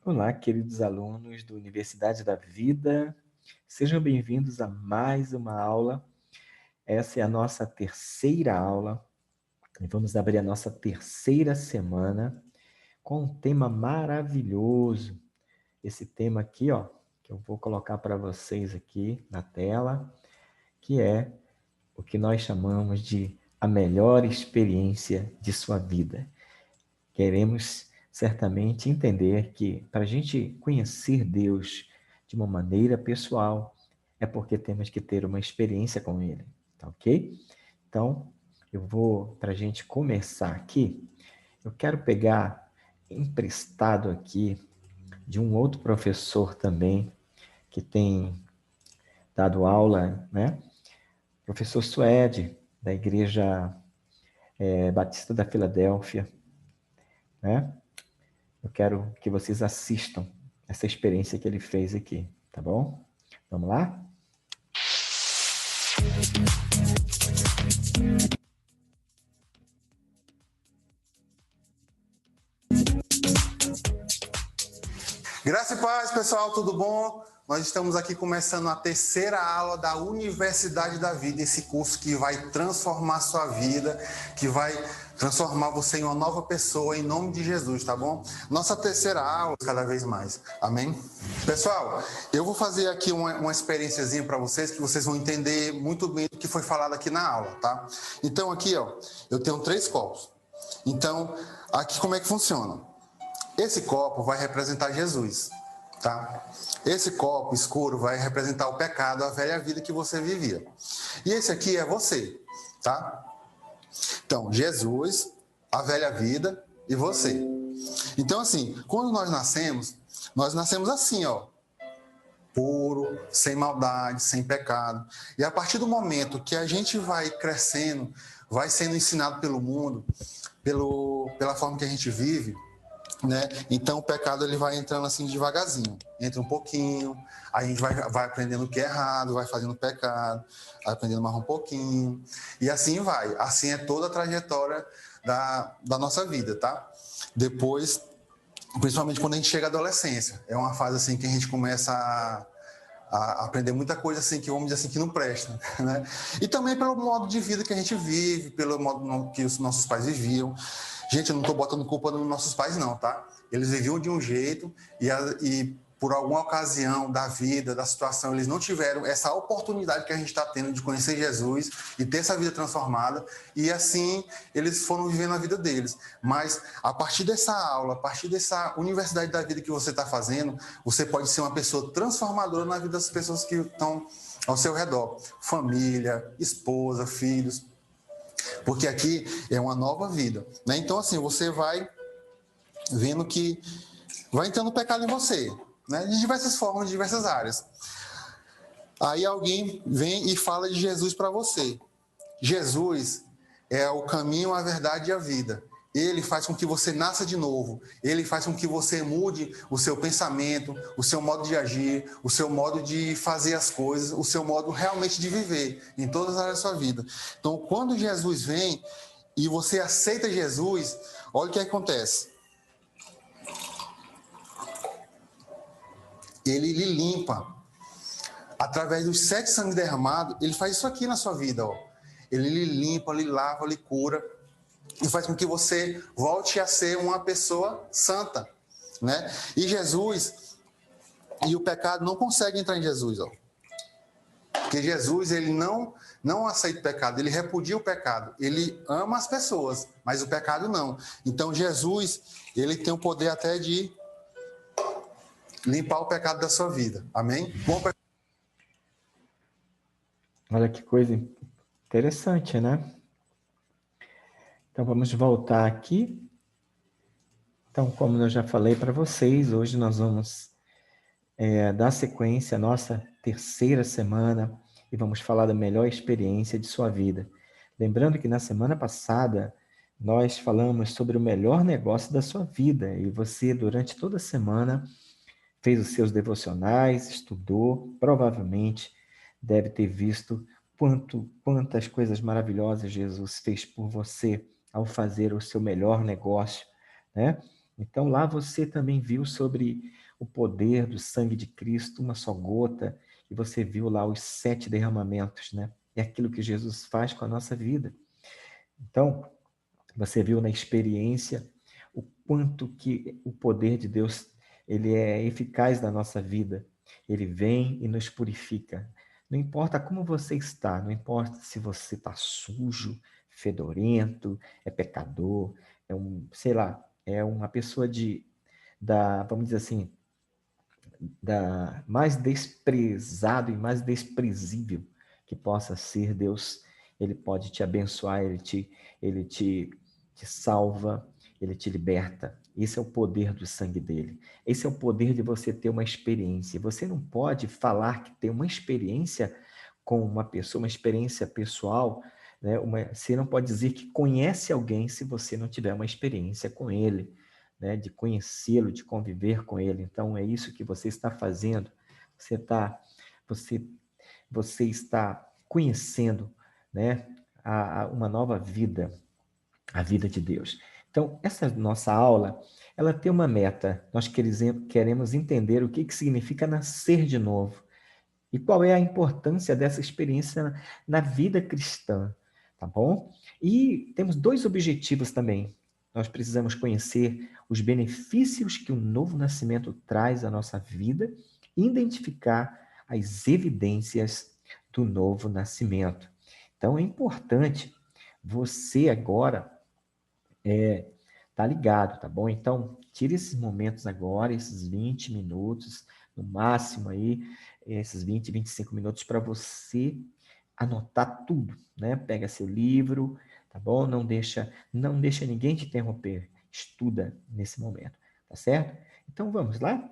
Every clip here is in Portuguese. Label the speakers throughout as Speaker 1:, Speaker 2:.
Speaker 1: Olá, queridos alunos da Universidade da Vida, sejam bem-vindos a mais uma aula. Essa é a nossa terceira aula e vamos abrir a nossa terceira semana com um tema maravilhoso. Esse tema aqui, ó, que eu vou colocar para vocês aqui na tela, que é o que nós chamamos de a melhor experiência de sua vida. Queremos certamente entender que para a gente conhecer Deus de uma maneira pessoal, é porque temos que ter uma experiência com Ele, tá ok? Então, para a gente começar aqui, eu quero pegar emprestado aqui de um outro professor também, que tem dado aula, né? Professor Suede, da Igreja Batista da Filadélfia, né? Eu quero que vocês assistam essa experiência que ele fez aqui, tá bom? Vamos lá?
Speaker 2: Graça e paz, pessoal, tudo bom? Nós estamos aqui começando a terceira aula da Universidade da Vida, esse curso que vai transformar sua vida, que vai transformar você em uma nova pessoa, em nome de Jesus, tá bom? Nossa terceira aula, cada vez mais, amém? Pessoal, eu vou fazer aqui uma experiênciazinha para vocês, que vocês vão entender muito bem o que foi falado aqui na aula, tá? Então aqui, ó, eu tenho 3 copos. Então, aqui como é que funciona? Esse copo vai representar Jesus, tá? Esse copo escuro vai representar o pecado, a velha vida que você vivia. E esse aqui é você, tá? Então, Jesus, a velha vida e você. Então, assim, quando nós nascemos assim, ó, puro, sem maldade, sem pecado. E a partir do momento que a gente vai crescendo, vai sendo ensinado pelo mundo, pela forma que a gente vive, né? Então o pecado ele vai entrando assim devagarzinho, entra um pouquinho, aí a gente vai aprendendo o que é errado, vai fazendo pecado, vai aprendendo mais um pouquinho, e assim vai. Assim é toda a trajetória da nossa vida, tá? Depois, principalmente quando a gente chega à adolescência, é uma fase assim que a gente começa a aprender muita coisa assim que vamos dizer assim que não presta, né? E também pelo modo de vida que a gente vive, pelo modo que os nossos pais viviam. Gente, eu não estou botando culpa nos nossos pais não, tá? Eles viviam de um jeito e por alguma ocasião da vida, da situação, eles não tiveram essa oportunidade que a gente está tendo de conhecer Jesus e ter essa vida transformada, e assim eles foram vivendo a vida deles. Mas a partir dessa aula, a partir dessa universidade da vida que você está fazendo, você pode ser uma pessoa transformadora na vida das pessoas que estão ao seu redor. Família, esposa, filhos. Porque aqui é uma nova vida, né? Então, assim, você vai vendo que vai entrando pecado em você, né? De diversas formas, de diversas áreas. Aí alguém vem e fala de Jesus para você. Jesus é o caminho, a verdade e a vida. Ele faz com que você nasça de novo. Ele faz com que você mude o seu pensamento, o seu modo de agir, o seu modo de fazer as coisas, o seu modo realmente de viver em todas as áreas da sua vida. Então, quando Jesus vem e você aceita Jesus, olha o que acontece. Ele lhe limpa. Através dos 7 sangues derramados, ele faz isso aqui na sua vida, ó. Ele lhe limpa, lhe lava, lhe cura e faz com que você volte a ser uma pessoa santa, né? E Jesus e o pecado não conseguem entrar em Jesus, ó. Porque Jesus, ele não aceita o pecado, ele repudia o pecado. Ele ama as pessoas, mas o pecado não. Então Jesus, ele tem o poder até de limpar o pecado da sua vida. Amém? Bom,
Speaker 1: Olha que coisa interessante, né? Então vamos voltar aqui. Então, como eu já falei para vocês, hoje nós vamos dar sequência à nossa terceira semana e vamos falar da melhor experiência de sua vida. Lembrando que na semana passada nós falamos sobre o melhor negócio da sua vida e você, durante toda a semana, fez os seus devocionais, estudou, provavelmente deve ter visto quantas coisas maravilhosas Jesus fez por você ao fazer o seu melhor negócio, né? Então lá você também viu sobre o poder do sangue de Cristo, uma só gota, e você viu lá os 7 derramamentos, né? É aquilo que Jesus faz com a nossa vida. Então, você viu na experiência o quanto que o poder de Deus ele é eficaz na nossa vida. Ele vem e nos purifica. Não importa como você está, não importa se você está sujo, fedorento, é pecador, é sei lá, é uma pessoa vamos dizer assim, da mais desprezado e mais desprezível que possa ser, Deus, ele pode te abençoar, ele te salva, ele te liberta. Esse é o poder do sangue dele. Esse é o poder de você ter uma experiência. Você não pode falar que tem uma experiência com uma pessoa, uma experiência pessoal, né? Você não pode dizer que conhece alguém se você não tiver uma experiência com ele, né, de conhecê-lo, de conviver com ele. Então é isso que você está fazendo. Você está, você, você está conhecendo, né, uma nova vida, a vida de Deus. Então essa nossa aula, ela tem uma meta. Nós queremos entender o que significa nascer de novo e qual é a importância dessa experiência na vida cristã, tá bom? E temos 2 objetivos também. Nós precisamos conhecer os benefícios que o novo nascimento traz à nossa vida e identificar as evidências do novo nascimento. Então é importante você agora tá ligado, tá bom? Então, tire esses momentos agora, esses 20 minutos, no máximo aí, esses 20, 25 minutos para você anotar tudo, né? Pega seu livro, tá bom? Não deixa ninguém te interromper. Estuda nesse momento, tá certo? Então, vamos lá?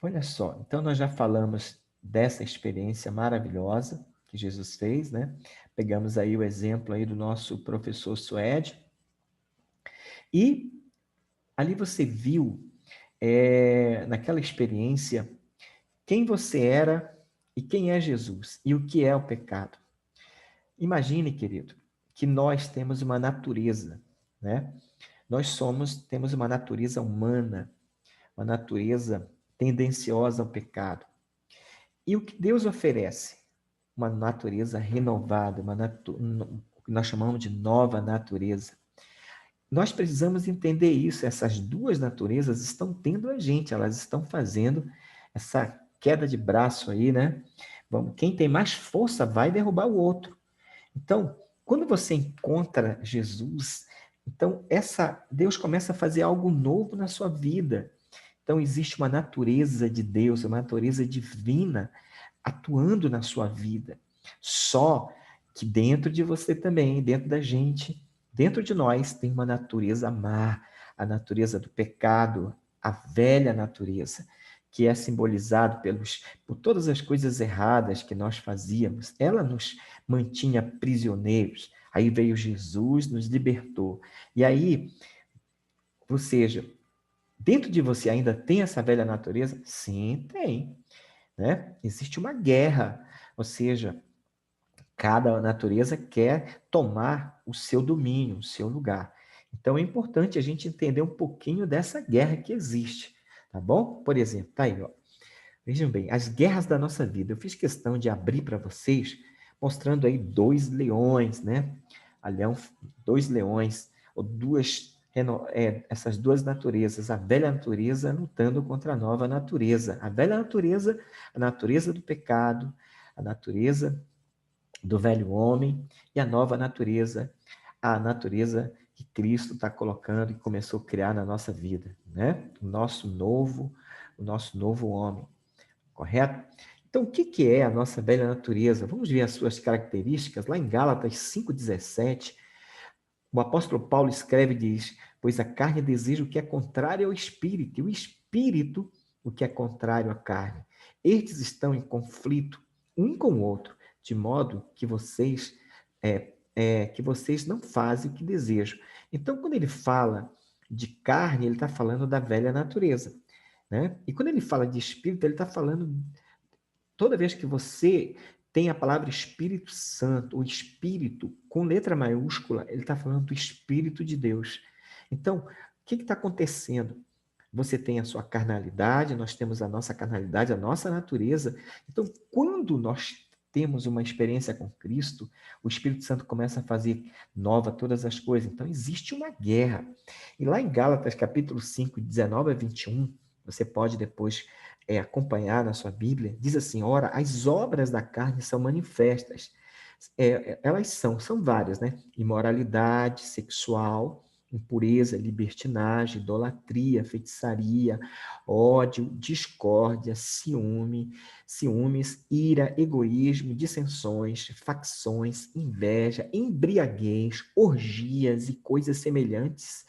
Speaker 1: Olha só, então nós já falamos dessa experiência maravilhosa que Jesus fez, né? Pegamos aí o exemplo aí do nosso professor Suede, e ali você viu, naquela experiência, quem você era e quem é Jesus e o que é o pecado. Imagine, querido, que nós temos uma natureza, né? Temos uma natureza humana, uma natureza tendenciosa ao pecado. E o que Deus oferece? Uma natureza renovada, o que nós chamamos de nova natureza. Nós precisamos entender isso. Essas 2 naturezas estão tendo a gente, elas estão fazendo essa queda de braço aí, né? Quem tem mais força vai derrubar o outro. Então, quando você encontra Jesus, então Deus começa a fazer algo novo na sua vida. Então, existe uma natureza de Deus, uma natureza divina atuando na sua vida. Só que dentro de você também, dentro da gente, dentro de nós, tem uma natureza má, a natureza do pecado, a velha natureza, que é simbolizado por todas as coisas erradas que nós fazíamos. Ela nos mantinha prisioneiros. Aí veio Jesus, nos libertou. E aí, ou seja, dentro de você ainda tem essa velha natureza? Sim, tem, né? Existe uma guerra, ou seja, cada natureza quer tomar o seu domínio, o seu lugar. Então é importante a gente entender um pouquinho dessa guerra que existe, tá bom? Por exemplo, tá aí, ó. Vejam bem, as guerras da nossa vida. Eu fiz questão de abrir para vocês, mostrando aí 2 leões, né? Alião, 2 leões, ou essas 2 naturezas, a velha natureza lutando contra a nova natureza. A velha natureza, a natureza do pecado, a natureza do velho homem, e a nova natureza, a natureza que Cristo está colocando e começou a criar na nossa vida, né? O nosso novo homem, correto? Então, o que é a nossa velha natureza? Vamos ver as suas características. Lá em Gálatas 5,17, o apóstolo Paulo escreve e diz: pois a carne deseja o que é contrário ao espírito, e o espírito o que é contrário à carne. Estes estão em conflito um com o outro, de modo que vocês não fazem o que desejam. Então, quando ele fala de carne, ele está falando da velha natureza, né? E quando ele fala de espírito, ele está falando, toda vez que você tem a palavra Espírito Santo, o Espírito com letra maiúscula, ele está falando do Espírito de Deus. Então, o que está acontecendo? você tem a sua carnalidade, nós temos a nossa carnalidade, a nossa natureza. Então, quando nós temos uma experiência com Cristo, o Espírito Santo começa a fazer nova todas as coisas. Então, existe uma guerra. E lá em Gálatas, capítulo 5, 19 a 21, você pode depois acompanhar na sua Bíblia, diz assim, ora, as obras da carne são manifestas. Elas são várias, né? Imoralidade sexual, impureza, libertinagem, idolatria, feitiçaria, ódio, discórdia, ciúmes, ira, egoísmo, dissensões, facções, inveja, embriaguez, orgias e coisas semelhantes.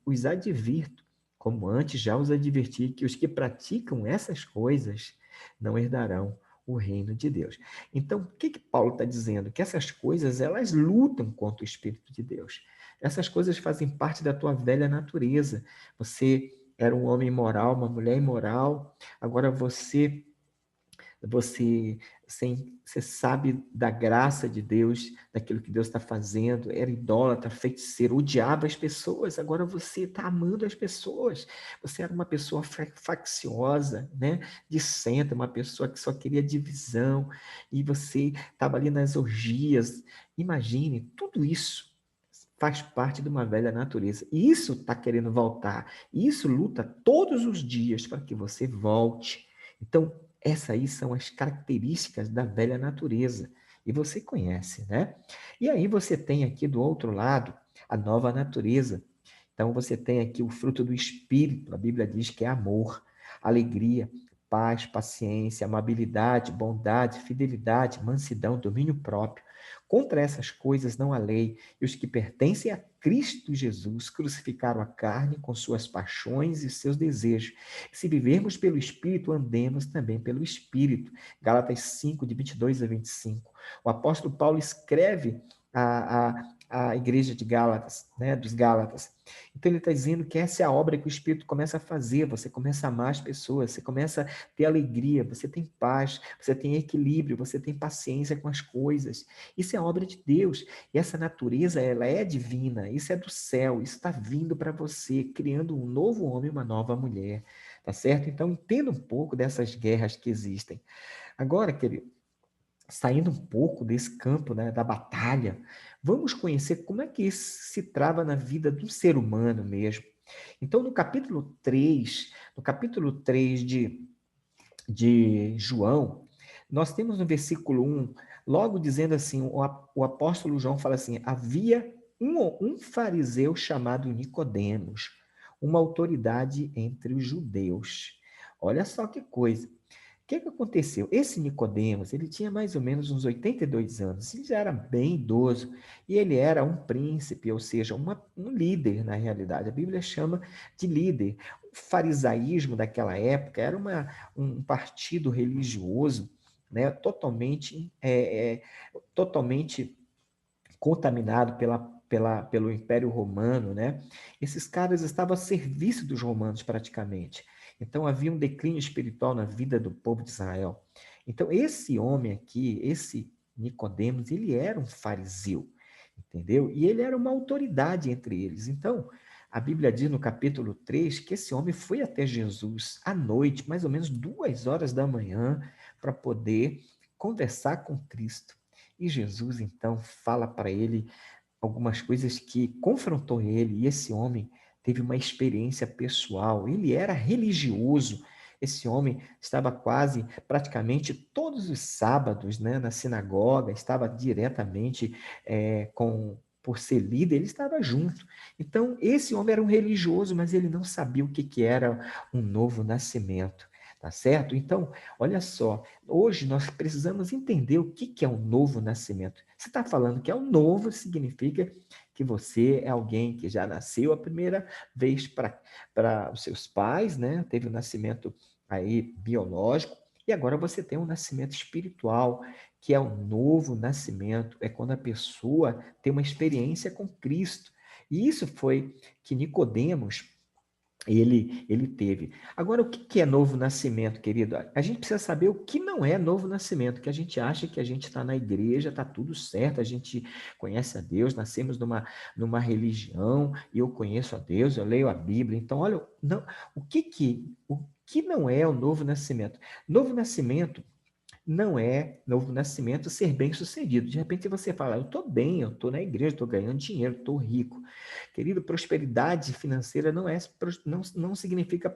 Speaker 1: Os advirto, como antes já os adverti, que os que praticam essas coisas não herdarão o reino de Deus. Então, o que Paulo está dizendo? Que essas coisas, elas lutam contra o Espírito de Deus. Essas coisas fazem parte da tua velha natureza. Você era um homem imoral, uma mulher imoral, agora você sabe da graça de Deus, daquilo que Deus está fazendo, era idólatra, feiticeiro, odiava as pessoas, agora você está amando as pessoas. Você era uma pessoa facciosa, né? Dissenta, uma pessoa que só queria divisão, e você estava ali nas orgias. Imagine, tudo isso faz parte de uma velha natureza. E isso está querendo voltar. E isso luta todos os dias para que você volte. Então, essas aí são as características da velha natureza. E você conhece, né? E aí você tem aqui do outro lado a nova natureza. Então você tem aqui o fruto do Espírito. A Bíblia diz que é amor, alegria, paz, paciência, amabilidade, bondade, fidelidade, mansidão, domínio próprio. Contra essas coisas não há lei, e os que pertencem a Cristo Jesus crucificaram a carne com suas paixões e seus desejos. Se vivermos pelo Espírito, andemos também pelo Espírito. Gálatas 5, de 22 a 25. O apóstolo Paulo escreve a igreja de Gálatas, né, dos Gálatas. Então ele está dizendo que essa é a obra que o Espírito começa a fazer, você começa a amar as pessoas, você começa a ter alegria, você tem paz, você tem equilíbrio, você tem paciência com as coisas. Isso é a obra de Deus. E essa natureza, ela é divina, isso é do céu, isso está vindo para você, criando um novo homem, uma nova mulher. Tá certo? Então entenda um pouco dessas guerras que existem. Agora, querido, saindo um pouco desse campo, né, da batalha, vamos conhecer como é que isso se trava na vida do ser humano mesmo. Então, no capítulo 3 de João, nós temos no versículo 1, logo dizendo assim, o apóstolo João fala assim, havia um fariseu chamado Nicodemos, uma autoridade entre os judeus. Olha só que coisa. O que aconteceu? Esse Nicodemos, ele tinha mais ou menos uns 82 anos, ele já era bem idoso, e ele era um príncipe, ou seja, um líder na realidade. A Bíblia chama de líder. O farisaísmo daquela época era um partido religioso, né, totalmente contaminado pelo Império Romano, né? Esses caras estavam a serviço dos romanos praticamente. Então havia um declínio espiritual na vida do povo de Israel. Então esse homem aqui, esse Nicodemos, ele era um fariseu, entendeu? E ele era uma autoridade entre eles. Então, a Bíblia diz no capítulo 3 que esse homem foi até Jesus à noite, mais ou menos 2 horas da manhã, para poder conversar com Cristo. E Jesus, então, fala para ele algumas coisas que confrontou ele, e esse homem teve uma experiência pessoal. Ele era religioso. Esse homem estava praticamente todos os sábados, né, na sinagoga, estava diretamente por ser líder, ele estava junto. Então, esse homem era um religioso, mas ele não sabia o que era um novo nascimento. Tá certo? Então, olha só, hoje nós precisamos entender o que é um novo nascimento. Você está falando que é um novo, significa que você é alguém que já nasceu a primeira vez para os seus pais, né? Teve o nascimento aí biológico, e agora você tem um nascimento espiritual, que é um novo nascimento, é quando a pessoa tem uma experiência com Cristo. E isso foi que Nicodemos Ele teve. Agora, o que é novo nascimento, querido? A gente precisa saber o que não é novo nascimento, que a gente acha que a gente está na igreja, está tudo certo, a gente conhece a Deus, nascemos numa religião, e eu conheço a Deus, eu leio a Bíblia. Então, olha, não, o que não é o novo nascimento? Novo nascimento não é novo nascimento ser bem-sucedido. De repente você fala, eu estou bem, eu estou na igreja, estou ganhando dinheiro, estou rico. Querido, prosperidade financeira não significa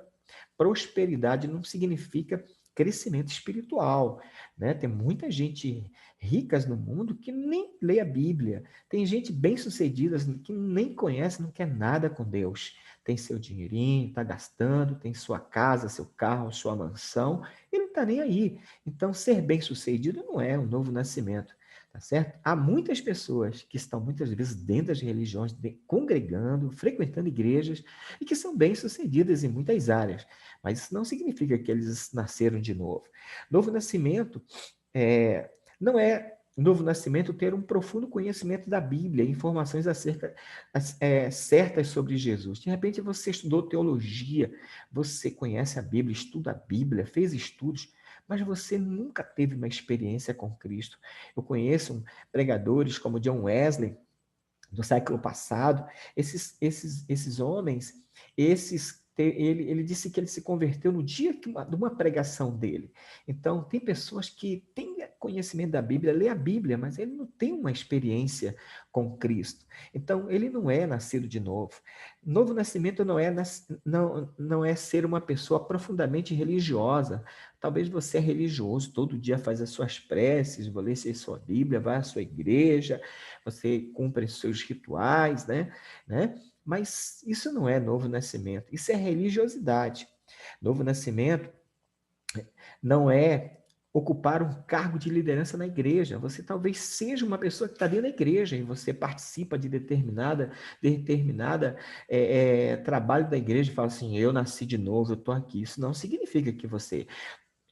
Speaker 1: prosperidade, não significa crescimento espiritual, né? Tem muita gente ricas no mundo que nem lê a Bíblia. Tem gente bem-sucedida que nem conhece, não quer nada com Deus. Tem seu dinheirinho, está gastando, tem sua casa, seu carro, sua mansão, ele não está nem aí. Então, ser bem-sucedido não é um novo nascimento, tá certo? Há muitas pessoas que estão muitas vezes dentro das religiões, congregando, frequentando igrejas e que são bem-sucedidas em muitas áreas, mas isso não significa que eles nasceram de novo. Novo nascimento não é novo nascimento ter um profundo conhecimento da Bíblia, informações certas sobre Jesus. De repente você estudou teologia, você conhece a Bíblia, estuda a Bíblia, fez estudos, mas você nunca teve uma experiência com Cristo. Eu conheço pregadores como John Wesley, do século passado, esses homens, ele disse que ele se converteu no dia de uma pregação dele. Então, tem pessoas que têm conhecimento da Bíblia, lê a Bíblia, mas ele não tem uma experiência com Cristo. Então, ele não é nascido de novo. Novo nascimento não é ser uma pessoa profundamente religiosa. Talvez você é religioso, todo dia faz as suas preces, lê a sua Bíblia, vai à sua igreja, você cumpre os seus rituais, né? Mas isso não é novo nascimento, isso é religiosidade. Novo nascimento não é ocupar um cargo de liderança na igreja. Você talvez seja uma pessoa que está dentro da igreja e você participa de determinada trabalho da igreja e fala assim, eu nasci de novo, eu estou aqui. Isso não significa que você...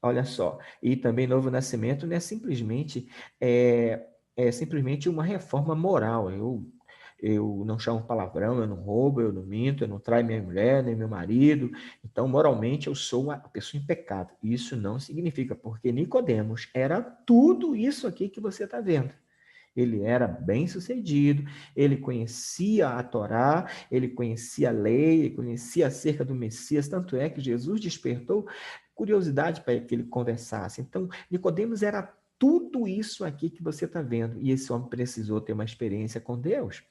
Speaker 1: Olha só, e também novo nascimento não é simplesmente uma reforma moral. Eu não chamo palavrão, eu não roubo, eu não minto, eu não traio minha mulher, nem meu marido. Então, moralmente, eu sou uma pessoa impecável. Isso não significa, porque Nicodemos era tudo isso aqui que você está vendo. Ele era bem-sucedido, ele conhecia a Torá, ele conhecia a lei, ele conhecia acerca do Messias, tanto é que Jesus despertou curiosidade para que ele conversasse. Então, Nicodemos era tudo isso aqui que você está vendo, e esse homem precisou ter uma experiência com Deus.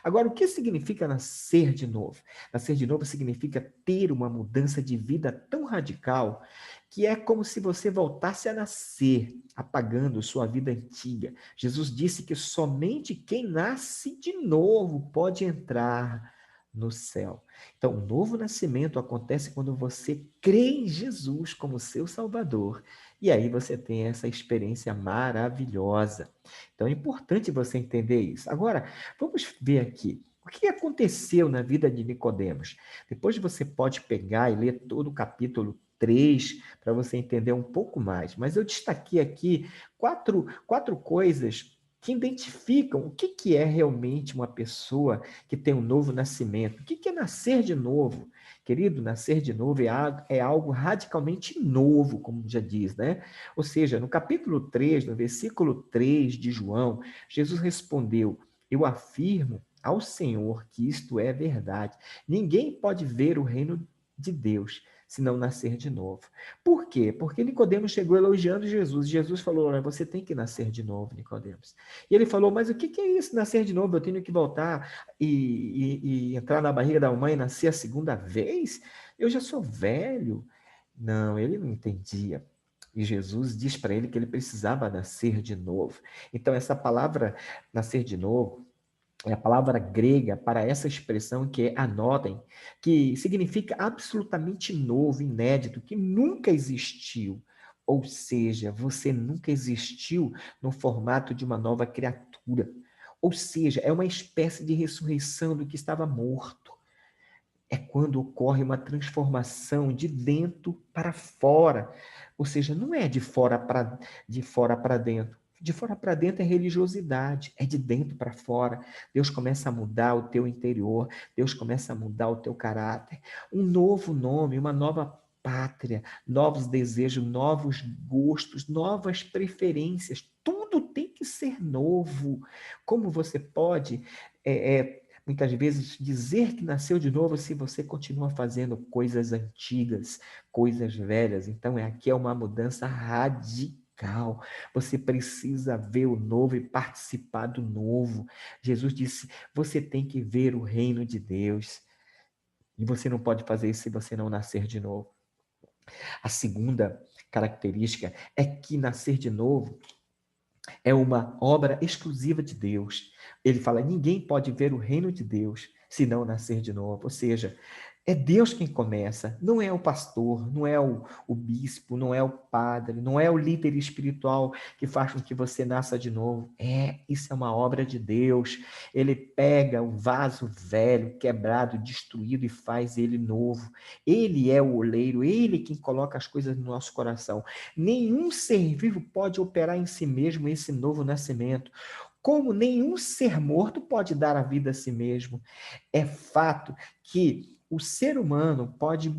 Speaker 1: Agora, o que significa nascer de novo? Nascer de novo significa ter uma mudança de vida tão radical que é como se você voltasse a nascer, apagando sua vida antiga. Jesus disse que somente quem nasce de novo pode entrar no céu. Então, o novo nascimento acontece quando você crê em Jesus como seu Salvador. E aí você tem essa experiência maravilhosa. Então, é importante você entender isso. Agora, vamos ver aqui. O que aconteceu na vida de Nicodemos? Depois você pode pegar e ler todo o capítulo 3 para você entender um pouco mais. Mas eu destaquei aqui quatro coisas que identificam o que é realmente uma pessoa que tem um novo nascimento. O que é nascer de novo? Querido, nascer de novo é algo radicalmente novo, como já diz, né? Ou seja, no capítulo 3, no versículo 3 de João, Jesus respondeu, eu afirmo ao Senhor que isto é verdade. Ninguém pode ver o reino de Deus se não nascer de novo. Por quê? Porque Nicodemos chegou elogiando Jesus. Jesus falou, olha, você tem que nascer de novo, Nicodemos. E ele falou, mas o que é isso, nascer de novo? Eu tenho que voltar e entrar na barriga da mãe e nascer a segunda vez? Eu já sou velho. Não, ele não entendia. E Jesus diz para ele que ele precisava nascer de novo. Então, essa palavra nascer de novo é a palavra grega para essa expressão que é anotem, que significa absolutamente novo, inédito, que nunca existiu. Ou seja, você nunca existiu no formato de uma nova criatura. Ou seja, é uma espécie de ressurreição do que estava morto. É quando ocorre uma transformação de dentro para fora. Ou seja, não é de fora para dentro. De fora para dentro é religiosidade, é de dentro para fora. Deus começa a mudar o teu interior, Deus começa a mudar o teu caráter. Um novo nome, uma nova pátria, novos desejos, novos gostos, novas preferências. Tudo tem que ser novo. Como você pode, muitas vezes, dizer que nasceu de novo se você continua fazendo coisas antigas, coisas velhas? Então, aqui é uma mudança radical. Você precisa ver o novo e participar do novo. Jesus disse: você tem que ver o reino de Deus. E você não pode fazer isso se você não nascer de novo. A segunda característica é que nascer de novo é uma obra exclusiva de Deus. Ele fala: ninguém pode ver o reino de Deus se não nascer de novo. Ou seja, é Deus quem começa, não é o pastor, não é o bispo, não é o padre, não é o líder espiritual que faz com que você nasça de novo. Isso é uma obra de Deus. Ele pega o vaso velho, quebrado, destruído e faz ele novo. Ele é o oleiro, ele quem coloca as coisas no nosso coração. Nenhum ser vivo pode operar em si mesmo esse novo nascimento. Como nenhum ser morto pode dar a vida a si mesmo. É fato que o ser humano pode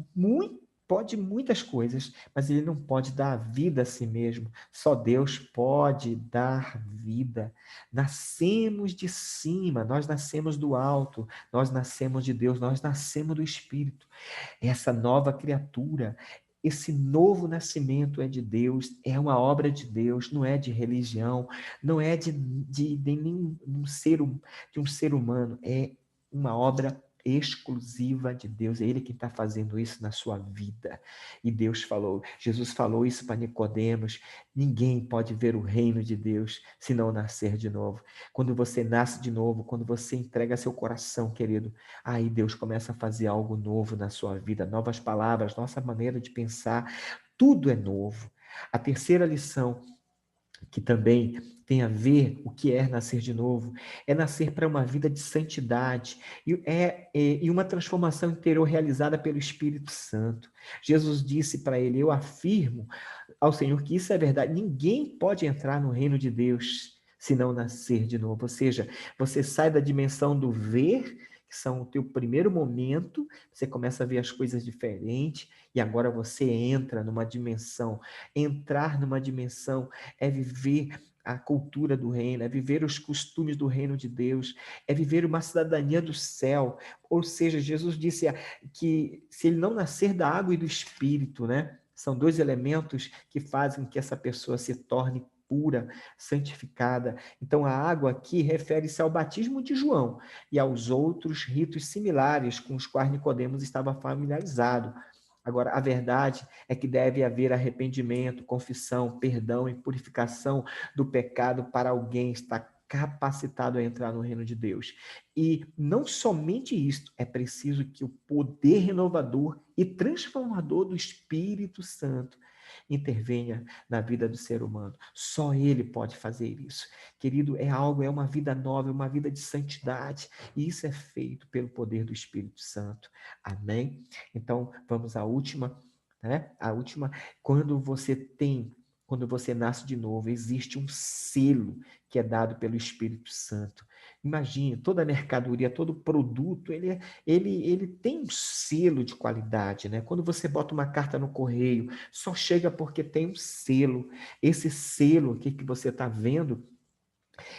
Speaker 1: muitas coisas, mas ele não pode dar a vida a si mesmo. Só Deus pode dar vida. Nascemos de cima, nós nascemos do alto, nós nascemos de Deus, nós nascemos do Espírito. Essa nova criatura, esse novo nascimento é de Deus, é uma obra de Deus, não é de religião, não é de nenhum de um ser humano, é uma obra exclusiva de Deus. É Ele que está fazendo isso na sua vida. E Jesus falou isso para Nicodemos: ninguém pode ver o reino de Deus se não nascer de novo. Quando você nasce de novo, quando você entrega seu coração, querido, aí Deus começa a fazer algo novo na sua vida, novas palavras, nossa maneira de pensar, tudo é novo. A terceira lição, que também tem a ver o que é nascer de novo, é nascer para uma vida de santidade e uma transformação interior realizada pelo Espírito Santo. Jesus disse para ele: eu afirmo ao Senhor que isso é verdade, ninguém pode entrar no reino de Deus se não nascer de novo. Ou seja, você sai da dimensão do ver, que são o teu primeiro momento, você começa a ver as coisas diferentes, e agora você entra numa dimensão. Entrar numa dimensão é viver a cultura do reino, é viver os costumes do reino de Deus, é viver uma cidadania do céu. Ou seja, Jesus disse que se ele não nascer da água e do espírito, né? São dois elementos que fazem que essa pessoa se torne pura, santificada. Então, a água aqui refere-se ao batismo de João e aos outros ritos similares com os quais Nicodemos estava familiarizado. Agora, a verdade é que deve haver arrependimento, confissão, perdão e purificação do pecado para alguém estar capacitado a entrar no reino de Deus. E não somente isto, é preciso que o poder renovador e transformador do Espírito Santo intervenha na vida do ser humano. Só ele pode fazer isso. Querido, é uma vida nova, é uma vida de santidade, e isso é feito pelo poder do Espírito Santo. Amém? Então, vamos à última, né? A última, quando você nasce de novo, existe um selo que é dado pelo Espírito Santo. Imagine, toda mercadoria, todo produto, ele tem um selo de qualidade, né? Quando você bota uma carta no correio, só chega porque tem um selo. Esse selo aqui que você está vendo,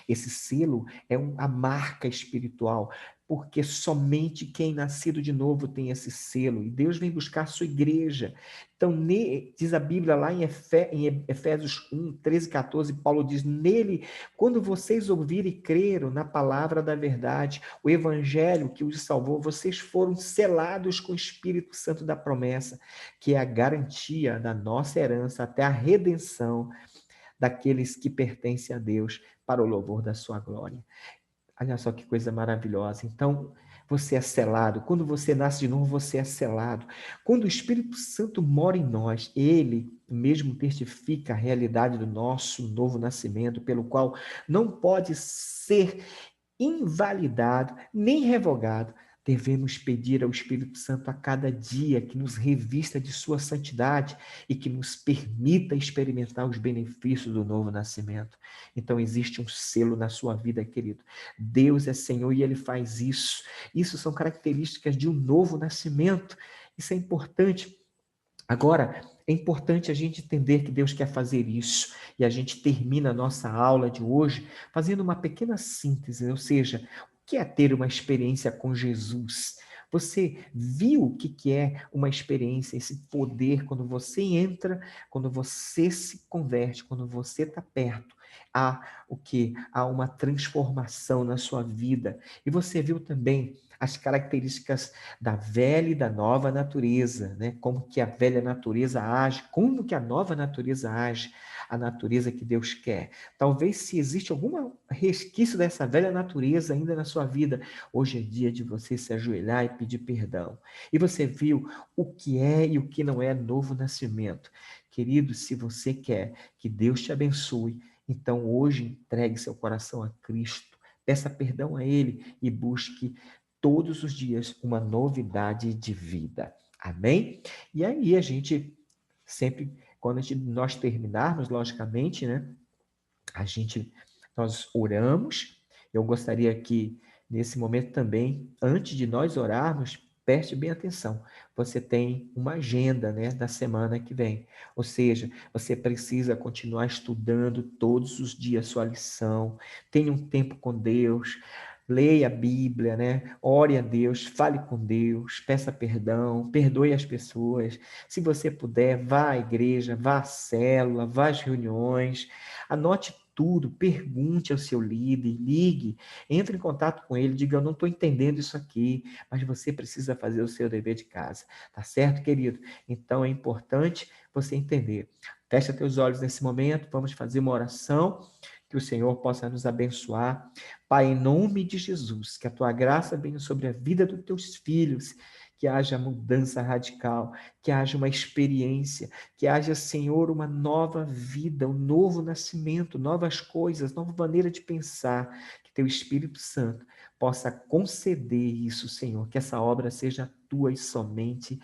Speaker 1: esse selo é a marca espiritual, porque somente quem nascido de novo tem esse selo, e Deus vem buscar a sua igreja. Então, diz a Bíblia lá em Efésios 1, 13 e 14, Paulo diz: nele, quando vocês ouvirem e creram na palavra da verdade, o evangelho que os salvou, vocês foram selados com o Espírito Santo da promessa, que é a garantia da nossa herança até a redenção daqueles que pertencem a Deus, para o louvor da sua glória. Olha só que coisa maravilhosa. Então, você é selado. Quando você nasce de novo, você é selado. Quando o Espírito Santo mora em nós, ele mesmo testifica a realidade do nosso novo nascimento, pelo qual não pode ser invalidado nem revogado. devemos pedir ao Espírito Santo a cada dia que nos revista de sua santidade e que nos permita experimentar os benefícios do novo nascimento. Então existe um selo na sua vida, querido. Deus é Senhor e Ele faz isso. Isso são características de um novo nascimento. Isso é importante. Agora, é importante a gente entender que Deus quer fazer isso. E a gente termina a nossa aula de hoje fazendo uma pequena síntese, ou seja, o que é ter uma experiência com Jesus? Você viu o que é uma experiência, esse poder, quando você entra, quando você se converte, quando você está perto, há o que? Há uma transformação na sua vida. E você viu também as características da velha e da nova natureza, né? Como que a velha natureza age, como que a nova natureza age, a natureza que Deus quer. Talvez se existe algum resquício dessa velha natureza ainda na sua vida, hoje é dia de você se ajoelhar e pedir perdão. E você viu o que é e o que não é novo nascimento. Querido, se você quer que Deus te abençoe, então hoje entregue seu coração a Cristo. Peça perdão a Ele e busque todos os dias uma novidade de vida. Amém? E aí a gente sempre, quando nós terminarmos, logicamente, né? Nós oramos. Eu gostaria que nesse momento também, antes de nós orarmos, preste bem atenção. Você tem uma agenda, né, da semana que vem. Ou seja, você precisa continuar estudando todos os dias sua lição. Tenha um tempo com Deus. Leia a Bíblia, né? Ore a Deus, fale com Deus, peça perdão, perdoe as pessoas. Se você puder, vá à igreja, vá à célula, vá às reuniões, anote tudo, pergunte ao seu líder, ligue, entre em contato com ele, diga: eu não estou entendendo isso aqui, mas você precisa fazer o seu dever de casa. Tá certo, querido? Então é importante você entender. Fecha teus olhos nesse momento, vamos fazer uma oração, que o Senhor possa nos abençoar. Pai, em nome de Jesus, que a tua graça venha sobre a vida dos teus filhos, que haja mudança radical, que haja uma experiência, que haja, Senhor, uma nova vida, um novo nascimento, novas coisas, nova maneira de pensar, que teu Espírito Santo possa conceder isso, Senhor, que essa obra seja tua e somente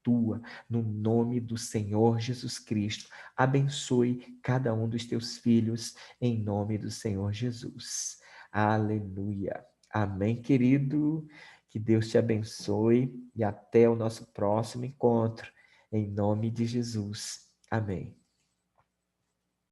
Speaker 1: tua, no nome do Senhor Jesus Cristo. Abençoe cada um dos teus filhos, em nome do Senhor Jesus. Aleluia. Amém, querido. Que Deus te abençoe e até o nosso próximo encontro. Em nome de Jesus. Amém.